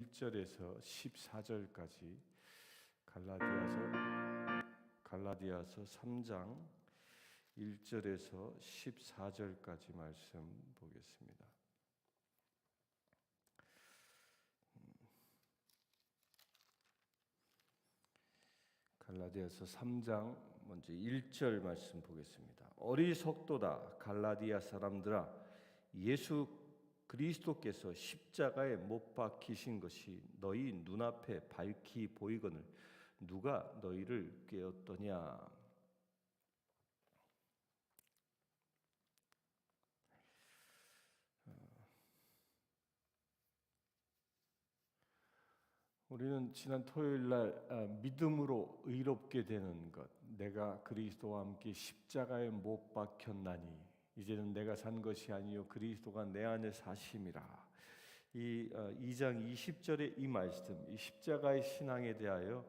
1절에서 14절까지 갈라디아서 3장 1절에서 14절까지 말씀 보겠습니다. 갈라디아서 3장 먼저 1절 말씀 보겠습니다. 어리석도다 갈라디아 사람들아, 예수 그리스도께서 십자가에 못 박히신 것이 너희 눈앞에 밝히 보이거늘 누가 너희를 꾀었더냐. 우리는 지난 토요일 날 믿음으로 의롭게 되는 것, 내가 그리스도와 함께 십자가에 못 박혔나니 이제는 내가 산 것이 아니요 그리스도가 내 안에 사심이라. 이 2장 20절의 이 말씀, 이 십자가의 신앙에 대하여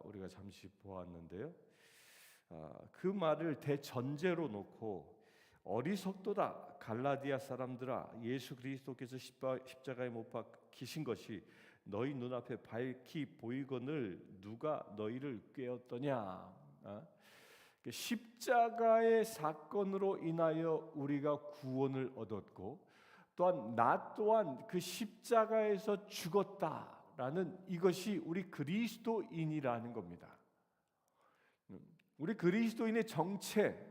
우리가 잠시 보았는데요. 그 말을 대전제로 놓고 어리석도다 갈라디아 사람들아, 예수 그리스도께서 십자가에 못 박히신 것이 너희 눈앞에 밝히 보이거늘 누가 너희를 꾀었더냐. 십자가의 사건으로 인하여 우리가 구원을 얻었고, 또한 나 또한 그 십자가에서 죽었다라는 이것이 우리 그리스도인이라는 겁니다. 우리 그리스도인의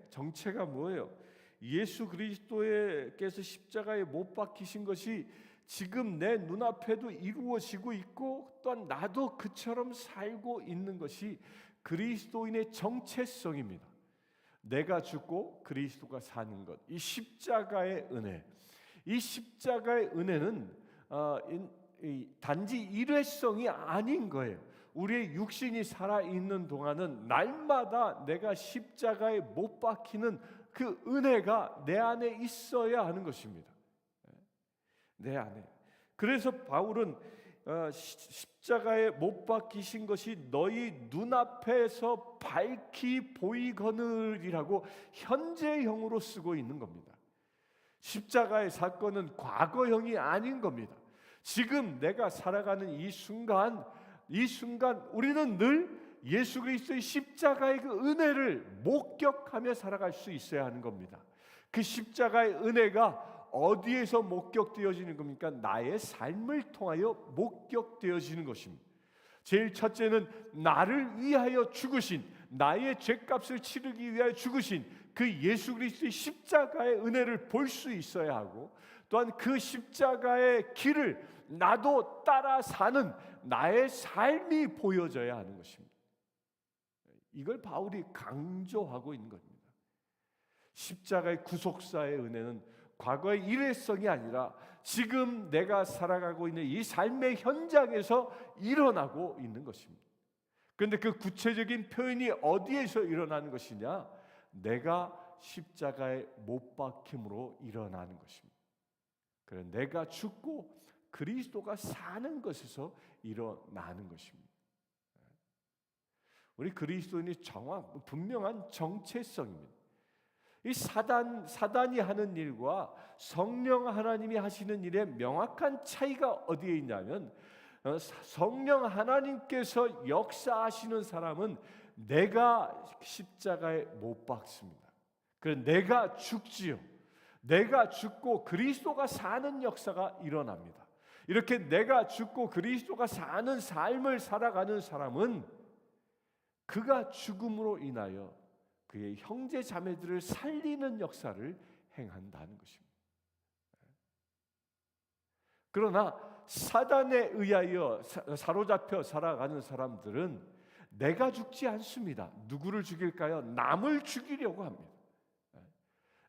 정체가 뭐예요? 예수 그리스도께서 십자가에 못 박히신 것이 지금 내 눈앞에도 이루어지고 있고, 또한 나도 그처럼 살고 있는 것이 그리스도인의 정체성입니다. 내가 죽고 그리스도가 사는 것, 이 십자가의 은혜, 이 십자가의 은혜는 단지 일회성이 아닌 거예요. 우리의 육신이 살아있는 동안은 날마다 내가 십자가에 못 박히는 그 은혜가 내 안에 있어야 하는 것입니다. 내 안에. 그래서 바울은 십자가에 못 박히신 것이 너희 눈앞에서 밝히 보이거늘이라고 현재형으로 쓰고 있는 겁니다. 십자가의 사건은 과거형이 아닌 겁니다. 지금 내가 살아가는 이 순간 우리는 늘 예수 그리스도의 십자가의 그 은혜를 목격하며 살아갈 수 있어야 하는 겁니다. 그 십자가의 은혜가 어디에서 목격되어지는 겁니까? 나의 삶을 통하여 목격되어지는 것입니다. 제일 첫째는 나를 위하여 죽으신, 나의 죄값을 치르기 위하여 죽으신 그 예수 그리스도의 십자가의 은혜를 볼 수 있어야 하고, 또한 그 십자가의 길을 나도 따라 사는 나의 삶이 보여져야 하는 것입니다. 이걸 바울이 강조하고 있는 겁니다. 십자가의 구속사의 은혜는 과거의 일회성이 아니라 지금 내가 살아가고 있는 이 삶의 현장에서 일어나고 있는 것입니다. 그런데 그 구체적인 표현이 어디에서 일어나는 것이냐? 내가 십자가에 못 박힘으로 일어나는 것입니다. 그래서 내가 죽고 그리스도가 사는 것에서 일어나는 것입니다. 우리 그리스도인이 분명한 정체성입니다. 이 사단이 하는 일과 성령 하나님이 하시는 일의 명확한 차이가 어디에 있냐면, 성령 하나님께서 역사하시는 사람은 내가 십자가에 못 박습니다. 그래서 내가 죽지요. 내가 죽고 그리스도가 사는 역사가 일어납니다. 이렇게 내가 죽고 그리스도가 사는 삶을 살아가는 사람은 그가 죽음으로 인하여 그의 형제 자매들을 살리는 역사를 행한다는 것입니다. 그러나 사단에 의하여 사로잡혀 살아가는 사람들은 내가 죽지 않습니다. 누구를 죽일까요? 남을 죽이려고 합니다.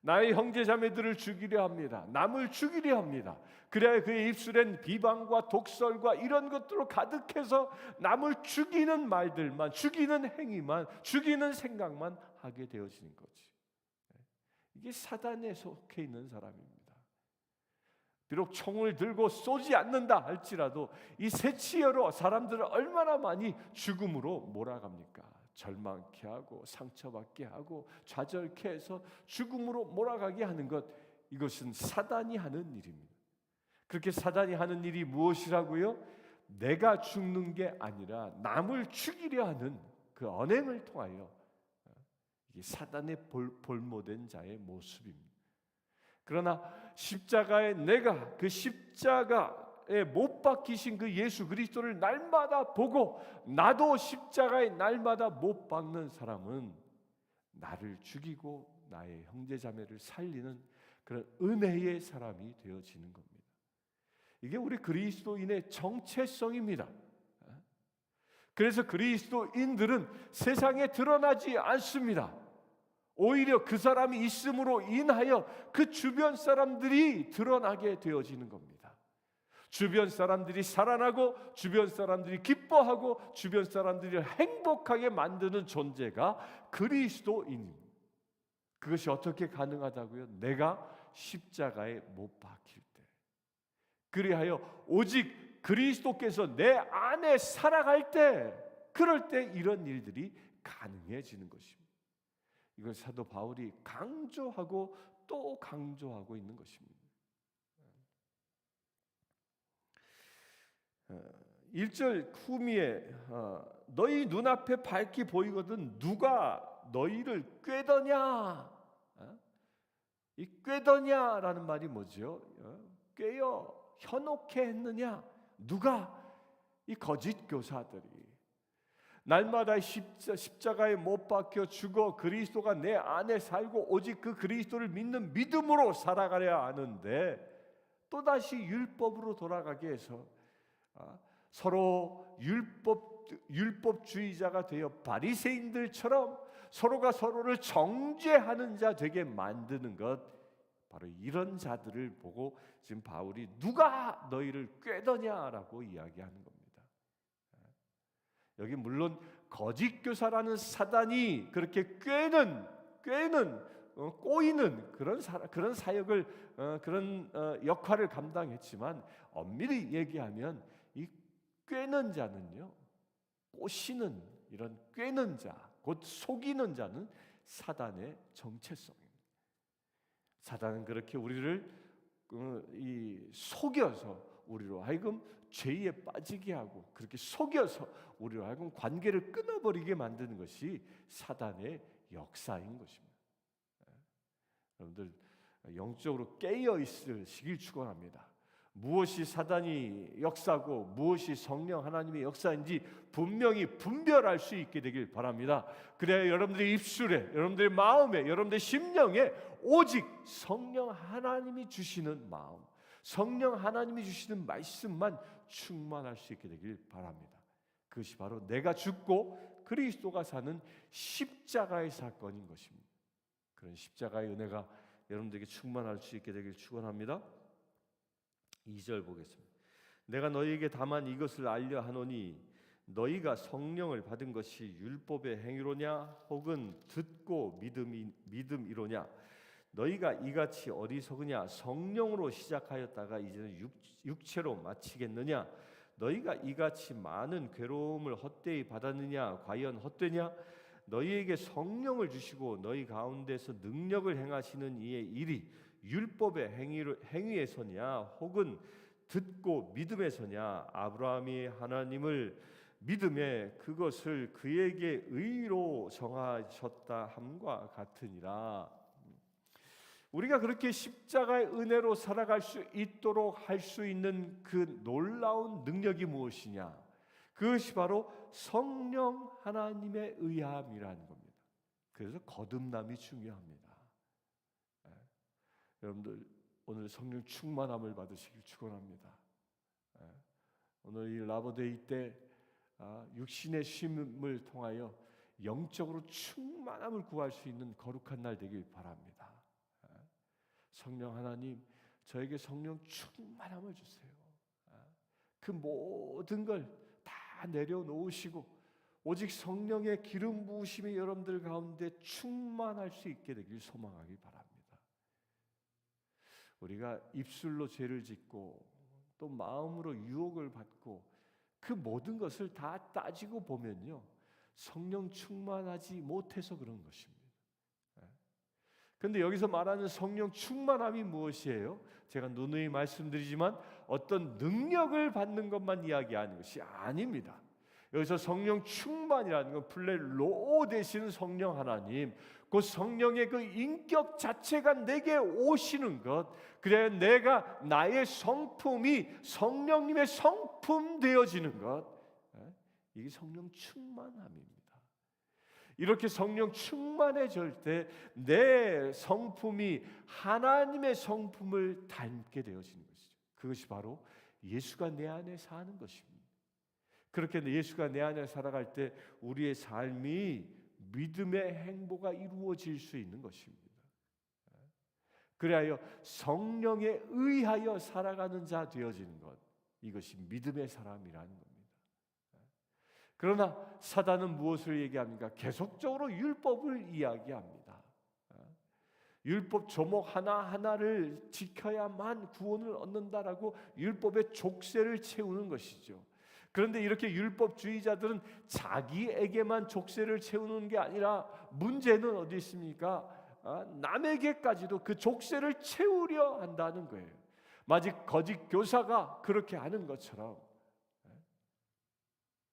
나의 형제 자매들을 죽이려 합니다. 남을 죽이려 합니다. 그래야 그의 입술엔 비방과 독설과 이런 것들로 가득해서 남을 죽이는 말들만, 죽이는 행위만, 죽이는 생각만 하게 되어지는 거지. 이게 사단에 속해 있는 사람입니다. 비록 총을 들고 쏘지 않는다 할지라도 이 새치여로 사람들을 얼마나 많이 죽음으로 몰아갑니까? 절망케 하고 상처받게 하고 좌절케 해서 죽음으로 몰아가게 하는 것, 이것은 사단이 하는 일입니다. 그렇게 사단이 하는 일이 무엇이라고요? 내가 죽는 게 아니라 남을 죽이려 하는 그 언행을 통하여 이게 사단의 볼모된 자의 모습입니다. 그러나 십자가에 내가 그 십자가에 못 박히신 그 예수 그리스도를 날마다 보고 나도 십자가에 날마다 못 박는 사람은 나를 죽이고 나의 형제자매를 살리는 그런 은혜의 사람이 되어지는 겁니다. 이게 우리 그리스도인의 정체성입니다. 그래서 그리스도인들은 세상에 드러나지 않습니다. 오히려 그 사람이 있음으로 인하여 그 주변 사람들이 드러나게 되어지는 겁니다. 주변 사람들이 살아나고 주변 사람들이 기뻐하고 주변 사람들이 행복하게 만드는 존재가 그리스도인입니다. 그것이 어떻게 가능하다고요? 내가 십자가에 못 박힐 때, 그리하여 오직 그리스도께서 내 안에 살아갈 때, 그럴 때 이런 일들이 가능해지는 것입니다. 이걸 사도 바울이 강조하고 또 강조하고 있는 것입니다. 1절 후미에 너희 눈앞에 밝히 보이거든 누가 너희를 꾀더냐? 이 꾀더냐라는 말이 뭐죠? 꾀어 현혹해 했느냐? 누가? 이 거짓 교사들이 날마다 십자가에 못 박혀 죽어 그리스도가 내 안에 살고 오직 그 그리스도를 믿는 믿음으로 살아가려 하는데 또다시 율법으로 돌아가게 해서 서로 율법주의자가 되어 바리새인들처럼 서로가 서로를 정죄하는 자 되게 만드는 것, 바로 이런 자들을 보고 지금 바울이 누가 너희를 꾀더냐라고 이야기하는 겁니다. 여기 물론 거짓 교사라는 사단이 그렇게 꼬이는 그런 사역을 그런 역할을 감당했지만 엄밀히 얘기하면 이 꾀는 자는요, 꼬시는 이런 꾀는 자, 곧 속이는 자는 사단의 정체성입니다. 사단은 그렇게 우리를 속여서 우리로 하여금 죄에 빠지게 하고 그렇게 속여서 우리로 하여금 관계를 끊어버리게 만드는 것이 사단의 역사인 것입니다. 여러분들 영적으로 깨어 있으시길 축원합니다. 무엇이 사단이 역사고 무엇이 성령 하나님의 역사인지 분명히 분별할 수 있게 되길 바랍니다. 그래야 여러분들의 입술에, 여러분들의 마음에, 여러분들의 심령에 오직 성령 하나님이 주시는 마음, 성령 하나님이 주시는 말씀만 충만할 수 있게 되길 바랍니다. 그것이 바로 내가 죽고 그리스도가 사는 십자가의 사건인 것입니다. 그런 십자가의 은혜가 여러분들에게 충만할 수 있게 되길 축원합니다. 2절 보겠습니다. 내가 너희에게 다만 이것을 알려 하노니 너희가 성령을 받은 것이 율법의 행위로냐 혹은 듣고 믿음이로냐. 너희가 이같이 어리석으냐. 성령으로 시작하였다가 이제는 육체로 마치겠느냐. 너희가 이같이 많은 괴로움을 헛되이 받았느냐. 과연 헛되냐. 너희에게 성령을 주시고 너희 가운데서 능력을 행하시는 이의 일이 율법의 행위에서냐 혹은 듣고 믿음에서냐. 아브라함이 하나님을 믿음에 그것을 그에게 의로 정하셨다 함과 같으니라. 우리가 그렇게 십자가의 은혜로 살아갈 수 있도록 할 수 있는 그 놀라운 능력이 무엇이냐? 그것이 바로 성령 하나님의 의함이라는 겁니다. 그래서 거듭남이 중요합니다. 여러분들 오늘 성령 충만함을 받으시길 축원합니다. 오늘 이 라보데이 때 육신의 쉼을 통하여 영적으로 충만함을 구할 수 있는 거룩한 날 되길 바랍니다. 성령 하나님, 저에게 성령 충만함을 주세요. 그 모든 걸 다 내려놓으시고 오직 성령의 기름 부으심이 여러분들 가운데 충만할 수 있게 되길 소망하기 바랍니다. 우리가 입술로 죄를 짓고 또 마음으로 유혹을 받고 그 모든 것을 다 따지고 보면요, 성령 충만하지 못해서 그런 것입니다. 근데 여기서 말하는 성령 충만함이 무엇이에요? 제가 누누이 말씀드리지만 어떤 능력을 받는 것만 이야기하는 것이 아닙니다. 여기서 성령 충만이라는 건 플레로오 되시는 성령 하나님, 그 성령의 그 인격 자체가 내게 오시는 것, 그래야 내가 나의 성품이 성령님의 성품 되어지는 것, 이게 성령 충만함입니다. 이렇게 성령 충만해질 때 내 성품이 하나님의 성품을 닮게 되어지는 것이죠. 그것이 바로 예수가 내 안에 사는 것입니다. 그렇게 예수가 내 안에 살아갈 때 우리의 삶이 믿음의 행보가 이루어질 수 있는 것입니다. 그리하여 성령에 의하여 살아가는 자 되어지는 것, 이것이 믿음의 사람이라는 겁니다. 그러나 사단은 무엇을 얘기합니까? 계속적으로 율법을 이야기합니다. 율법 조목 하나하나를 지켜야만 구원을 얻는다라고 율법의 족쇄를 채우는 것이죠. 그런데 이렇게 율법주의자들은 자기에게만 족쇄를 채우는 게 아니라 문제는 어디 있습니까? 남에게까지도 그 족쇄를 채우려 한다는 거예요. 마치 거짓 교사가 그렇게 하는 것처럼.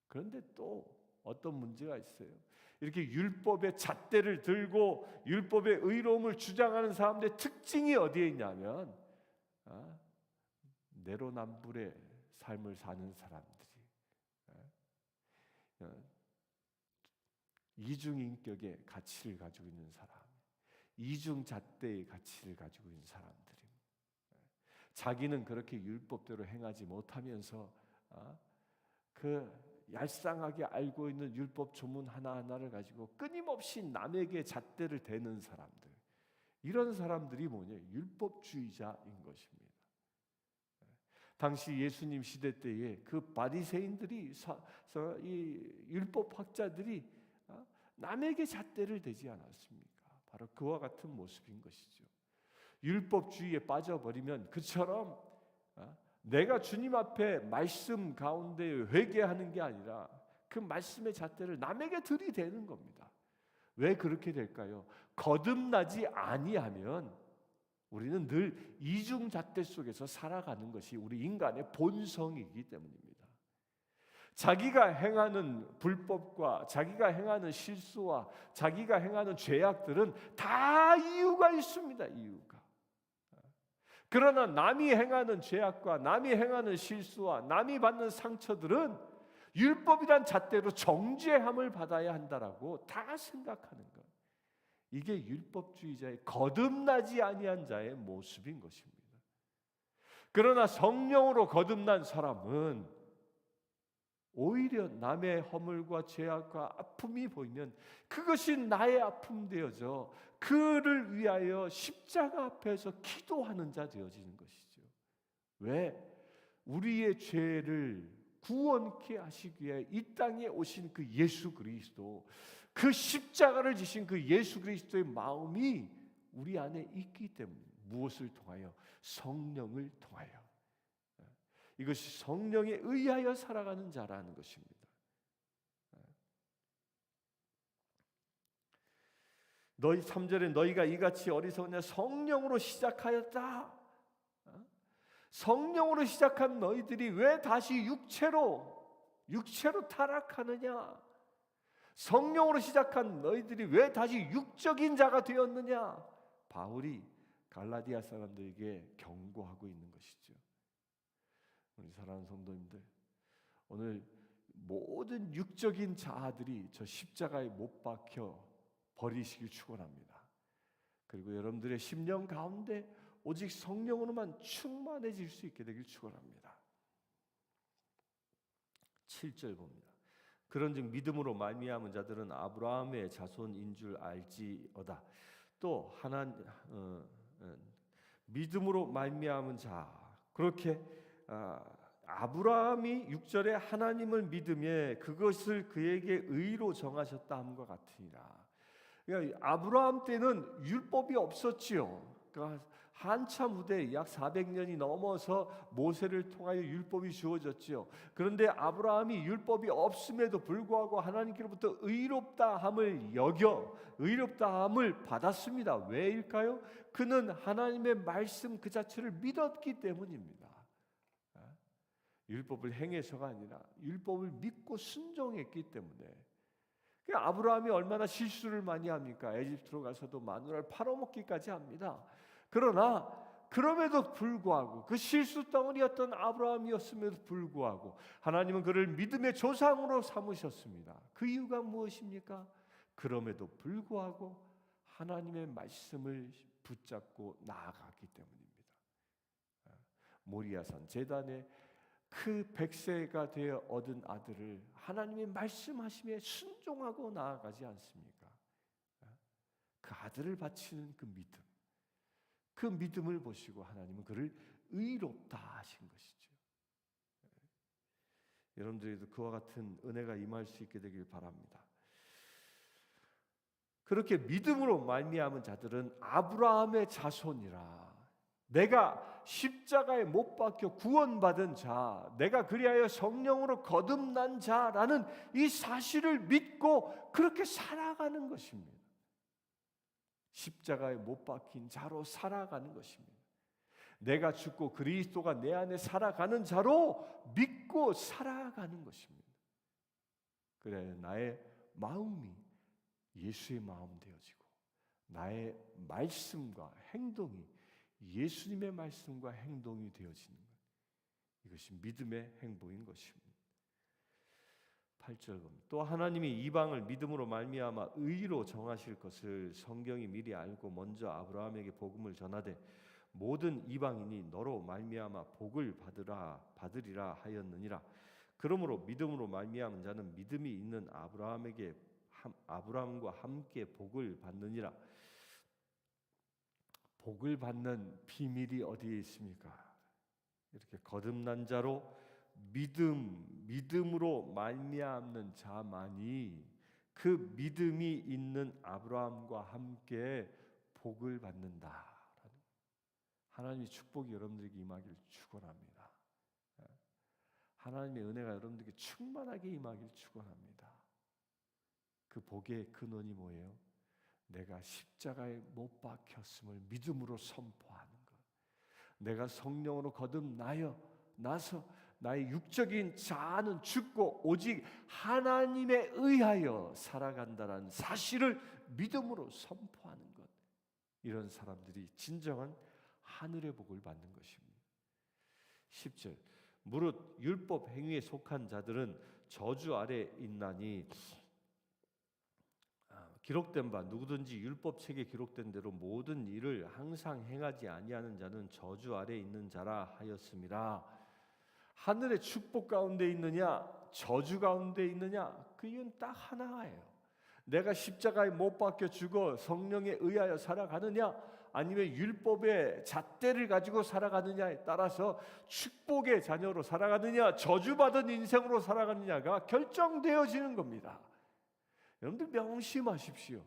그런데 또 어떤 문제가 있어요. 이렇게 율법의 잣대를 들고 율법의 의로움을 주장하는 사람들의 특징이 어디에 있냐면 내로남불의 삶을 사는 사람들이, 이중인격의 가치를 가지고 있는 사람, 이중잣대의 가치를 가지고 있는 사람들이, 자기는 그렇게 율법대로 행하지 못하면서 그 얄쌍하게 알고 있는 율법 조문 하나하나를 가지고 끊임없이 남에게 잣대를 대는 사람들, 이런 사람들이 뭐냐? 율법주의자인 것입니다. 당시 예수님 시대 때에 그 바리새인들이, 이 율법학자들이 남에게 잣대를 대지 않았습니까? 바로 그와 같은 모습인 것이죠. 율법주의에 빠져버리면 그처럼 내가 주님 앞에 말씀 가운데 회개하는 게 아니라 그 말씀의 잣대를 남에게 들이대는 겁니다. 왜 그렇게 될까요? 거듭나지 아니하면 우리는 늘 이중잣대 속에서 살아가는 것이 우리 인간의 본성이기 때문입니다. 자기가 행하는 불법과 자기가 행하는 실수와 자기가 행하는 죄악들은 다 이유가 있습니다. 이유가. 그러나 남이 행하는 죄악과 남이 행하는 실수와 남이 받는 상처들은 율법이란 잣대로 정죄함을 받아야 한다라고 다 생각하는 것. 이게 율법주의자의 거듭나지 아니한 자의 모습인 것입니다. 그러나 성령으로 거듭난 사람은 오히려 남의 허물과 죄악과 아픔이 보이면 그것이 나의 아픔 되어져 그를 위하여 십자가 앞에서 기도하는 자 되어지는 것이죠. 왜? 우리의 죄를 구원케 하시기 위해 이 땅에 오신 그 예수 그리스도, 그 십자가를 지신 그 예수 그리스도의 마음이 우리 안에 있기 때문에, 무엇을 통하여? 성령을 통하여. 이것이 성령에 의하여 살아가는 자라는 것입니다. 너희 3절에 너희가 이같이 어리석으냐? 성령으로 시작하였다. 성령으로 시작한 너희들이 왜 다시 육체로 타락하느냐? 성령으로 시작한 너희들이 왜 다시 육적인 자가 되었느냐? 바울이 갈라디아 사람들에게 경고하고 있는 것이죠. 우리 사랑하는 성도님들, 오늘 모든 육적인 자아들이 저 십자가에 못 박혀 버리시길 축원합니다. 그리고 여러분들의 심령 가운데 오직 성령으로만 충만해질 수 있게 되길 축원합니다. 7절 봅니다. 그런즉 믿음으로 말미암은 자들은 아브라함의 자손인 줄 알지어다. 또 믿음으로 말미암은 자, 그렇게 아브라함이 6절에 하나님을 믿음에 그것을 그에게 의로 정하셨다 함과 같으니라. 그러니까 아브라함 때는 율법이 없었지요. 그러니까 한참 후대 약 400년이 넘어서 모세를 통하여 율법이 주어졌지요. 그런데 아브라함이 율법이 없음에도 불구하고 하나님께로부터 의롭다함을 여겨 의롭다함을 받았습니다. 왜일까요? 그는 하나님의 말씀 그 자체를 믿었기 때문입니다. 율법을 행해서가 아니라 율법을 믿고 순종했기 때문에. 아브라함이 얼마나 실수를 많이 합니까? 에집트로 가서도 마누라를 팔아먹기까지 합니다. 그러나 그럼에도 불구하고 그 실수 덩어리였던 아브라함이었음에도 불구하고 하나님은 그를 믿음의 조상으로 삼으셨습니다. 그 이유가 무엇입니까? 그럼에도 불구하고 하나님의 말씀을 붙잡고 나아갔기 때문입니다. 모리아산 제단에 그 100세가 되어 얻은 아들을 하나님의 말씀하심에 순종하고 나아가지 않습니까? 그 아들을 바치는 그 믿음, 그 믿음을 보시고 하나님은 그를 의롭다 하신 것이죠. 여러분들에도 그와 같은 은혜가 임할 수 있게 되길 바랍니다. 그렇게 믿음으로 말미암은 자들은 아브라함의 자손이라, 내가 십자가에 못 박혀 구원받은 자, 내가 그리하여 성령으로 거듭난 자라는 이 사실을 믿고 그렇게 살아가는 것입니다. 십자가에 못 박힌 자로 살아가는 것입니다. 내가 죽고 그리스도가 내 안에 살아가는 자로 믿고 살아가는 것입니다. 그래 나의 마음이 예수의 마음 되어지고 나의 말씀과 행동이 예수님의 말씀과 행동이 되어지는 것, 이것이 믿음의 행보인 것입니다. 8절 봅니다. 또 하나님이 이방을 믿음으로 말미암아 의로 정하실 것을 성경이 미리 알고 먼저 아브라함에게 복음을 전하되 모든 이방인이 너로 말미암아 복을 받으리라 하였느니라. 그러므로 믿음으로 말미암은 자는 믿음이 있는 아브라함과 함께 복을 받느니라. 복을 받는 비밀이 어디에 있습니까? 이렇게 거듭난 자로 믿음으로 말미암는 자만이 그 믿음이 있는 아브라함과 함께 복을 받는다. 하나님의 축복이 여러분들에게 임하기를 축원합니다. 하나님의 은혜가 여러분들에게 충만하게 임하기를 축원합니다. 그 복의 근원이 뭐예요? 내가 십자가에 못 박혔음을 믿음으로 선포하는 것. 내가 성령으로 거듭나서 나의 육적인 자아는 죽고 오직 하나님에 의하여 살아간다는 사실을 믿음으로 선포하는 것. 이런 사람들이 진정한 하늘의 복을 받는 것입니다. 10절 무릇 율법 행위에 속한 자들은 저주 아래 있나니 기록된 바 누구든지 율법책에 기록된 대로 모든 일을 항상 행하지 아니하는 자는 저주 아래 있는 자라 하였음이라. 하늘의 축복 가운데 있느냐 저주 가운데 있느냐, 그 이유는 딱 하나예요. 내가 십자가에 못 박혀 죽어 성령에 의하여 살아가느냐 아니면 율법의 잣대를 가지고 살아가느냐에 따라서 축복의 자녀로 살아가느냐 저주받은 인생으로 살아가느냐가 결정되어지는 겁니다. 여러분들 명심하십시오.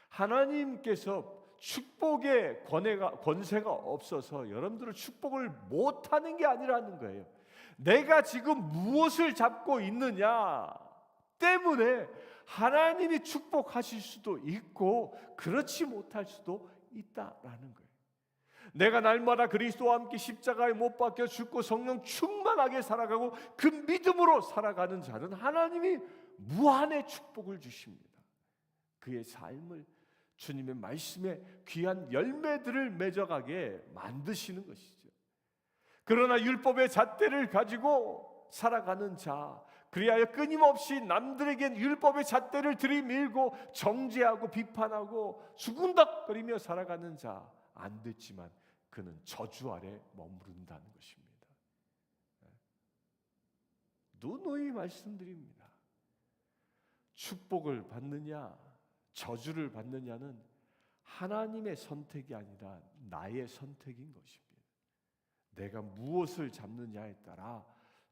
하나님께서 축복의 권세가 없어서 여러분들은 축복을 못하는 게 아니라는 거예요. 내가 지금 무엇을 잡고 있느냐 때문에 하나님이 축복하실 수도 있고 그렇지 못할 수도 있다라는 거예요. 내가 날마다 그리스도와 함께 십자가에 못 박혀 죽고 성령 충만하게 살아가고 그 믿음으로 살아가는 자는 하나님이 무한의 축복을 주십니다. 그의 삶을 주님의 말씀에 귀한 열매들을 맺어가게 만드시는 것이죠. 그러나 율법의 잣대를 가지고 살아가는 자, 그리하여 끊임없이 남들에겐 율법의 잣대를 들이밀고 정죄하고 비판하고 수군덕거리며 살아가는 자, 안 됐지만 그는 저주 아래 머무른다는 것입니다. 누누이 말씀드립니다. 축복을 받느냐 저주를 받느냐는 하나님의 선택이 아니라 나의 선택인 것입니다. 내가 무엇을 잡느냐에 따라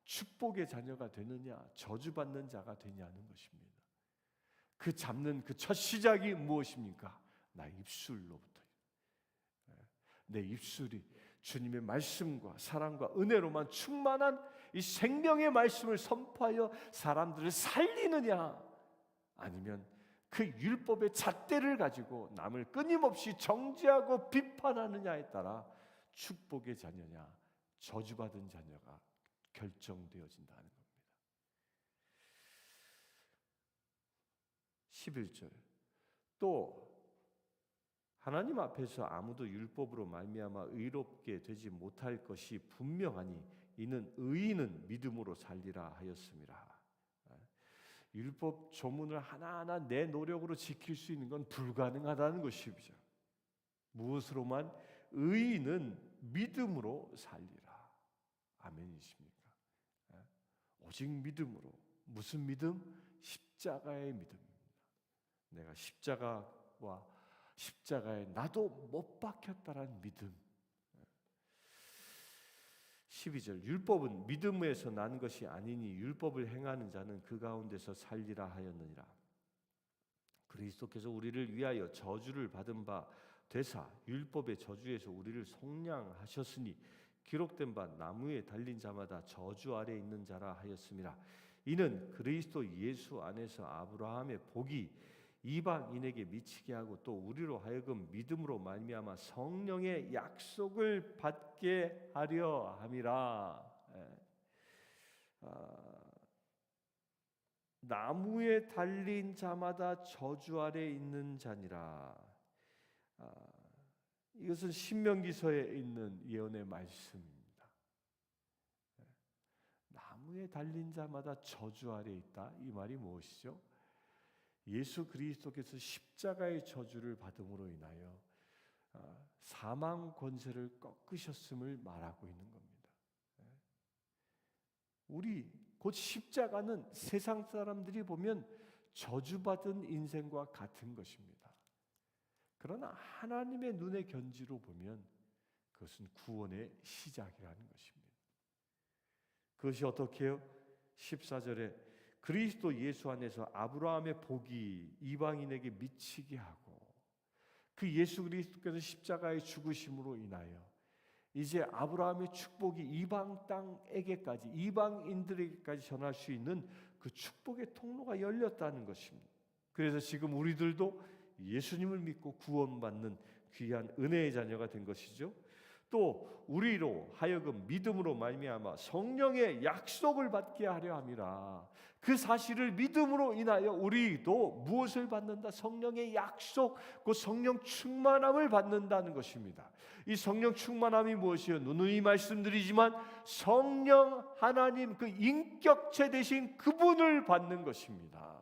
축복의 자녀가 되느냐 저주받는 자가 되냐는 것입니다. 그 잡는 그 첫 시작이 무엇입니까? 나의 입술로부터요. 내 입술이 주님의 말씀과 사랑과 은혜로만 충만한 이 생명의 말씀을 선포하여 사람들을 살리느냐, 아니면 그 율법의 잣대를 가지고 남을 끊임없이 정죄하고 비판하느냐에 따라 축복의 자녀냐 저주받은 자녀가 결정되어진다는 겁니다. 11절, 또 하나님 앞에서 아무도 율법으로 말미암아 의롭게 되지 못할 것이 분명하니 이는 의인은 믿음으로 살리라 하였습니다. 율법 조문을 하나하나 내 노력으로 지킬 수 있는 건 불가능하다는 것이죠. 무엇으로만? 의인은 믿음으로 살리라. 아멘이십니까? 오직 믿음으로. 무슨 믿음? 십자가의 믿음입니다. 내가 십자가에 나도 못 박혔다라는 믿음. 12절, 율법은 믿음에서 난 것이 아니니 율법을 행하는 자는 그 가운데서 살리라 하였느니라. 그리스도께서 우리를 위하여 저주를 받은 바 되사 율법의 저주에서 우리를 속량하셨으니 기록된 바 나무에 달린 자마다 저주 아래 있는 자라 하였음이라. 이는 그리스도 예수 안에서 아브라함의 복이 이방인에게 미치게 하고 또 우리로 하여금 믿음으로 말미암아 성령의 약속을 받게 하려 함이라. 나무에 달린 자마다 저주 아래 있는 자니라. 이것은 신명기서에 있는 예언의 말씀입니다. 나무에 달린 자마다 저주 아래 있다. 이 말이 무엇이죠? 예수 그리스도께서 십자가의 저주를 받음으로 인하여 사망 권세를 꺾으셨음을 말하고 있는 겁니다. 우리 곧 십자가는 세상 사람들이 보면 저주받은 인생과 같은 것입니다. 그러나 하나님의 눈의 견지로 보면 그것은 구원의 시작이라는 것입니다. 그것이 어떻게 해요? 14절에 그리스도 예수 안에서 아브라함의 복이 이방인에게 미치게 하고 그 예수 그리스도께서 십자가의 죽으심으로 인하여 이제 아브라함의 축복이 이방 땅에게까지, 이방인들에게까지 전할 수 있는 그 축복의 통로가 열렸다는 것입니다. 그래서 지금 우리들도 예수님을 믿고 구원받는 귀한 은혜의 자녀가 된 것이죠. 또 우리로 하여금 믿음으로 말미암아 성령의 약속을 받게 하려 함이라. 그 사실을 믿음으로 인하여 우리도 무엇을 받는다? 성령의 약속, 그 성령 충만함을 받는다는 것입니다. 이 성령 충만함이 무엇이에요? 누누이 말씀드리지만 성령 하나님 그 인격체 되신 그분을 받는 것입니다.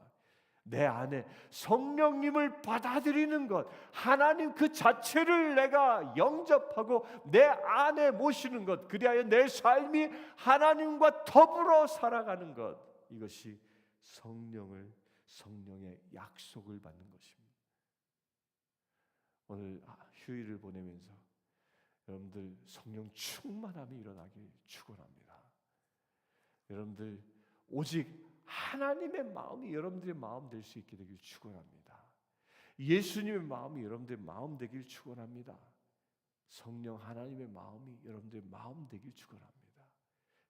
내 안에 성령님을 받아들이는 것, 하나님 그 자체를 내가 영접하고 내 안에 모시는 것, 그리하여 내 삶이 하나님과 더불어 살아가는 것, 이것이 성령의 약속을 받는 것입니다. 오늘 휴일을 보내면서 여러분들 성령 충만함이 일어나길 축원합니다. 여러분들 오직 하나님의 마음이 여러분들의 마음 될 수 있게 되길 축원합니다. 예수님의 마음이 여러분들의 마음 되길 축원합니다. 성령 하나님의 마음이 여러분들의 마음 되길 축원합니다.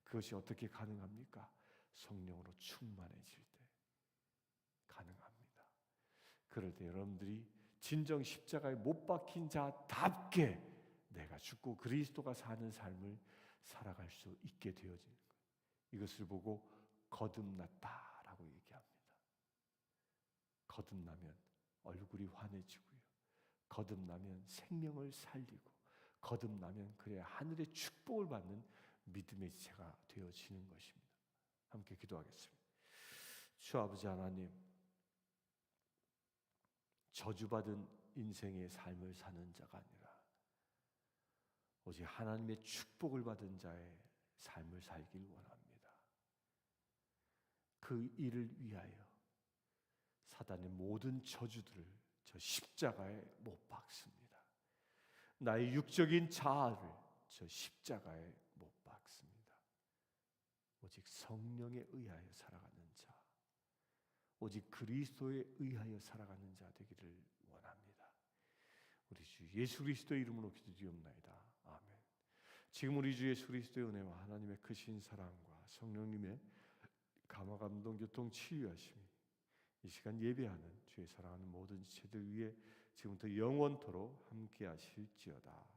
그것이 어떻게 가능합니까? 성령으로 충만해질 때 가능합니다. 그럴 때 여러분들이 진정 십자가에 못 박힌 자답게 내가 죽고 그리스도가 사는 삶을 살아갈 수 있게 되어지는 것. 이것을 보고 거듭났다라고 얘기합니다. 거듭나면 얼굴이 환해지고요. 거듭나면 생명을 살리고 거듭나면 그의 하늘의 축복을 받는 믿음의 지체가 되어지는 것입니다. 함께 기도하겠습니다. 주 아버지 하나님, 저주받은 인생의 삶을 사는 자가 아니라 오직 하나님의 축복을 받은 자의 삶을 살길 원합니다. 그 일을 위하여 사단의 모든 저주들을 저 십자가에 못 박습니다. 나의 육적인 자아를 저 십자가에 못 박습니다. 오직 성령에 의하여 살아가는 자, 오직 그리스도에 의하여 살아가는 자 되기를 원합니다. 우리 주 예수 그리스도의 이름으로 기도드리옵나이다. 아멘. 지금 우리 주 예수 그리스도의 은혜와 하나님의 크신 사랑과 성령님의 감화 감동 교통 치유하심이 이 시간 예배하는 주의 사랑하는 모든 지체들 위해 지금부터 영원토록 함께 하실지어다.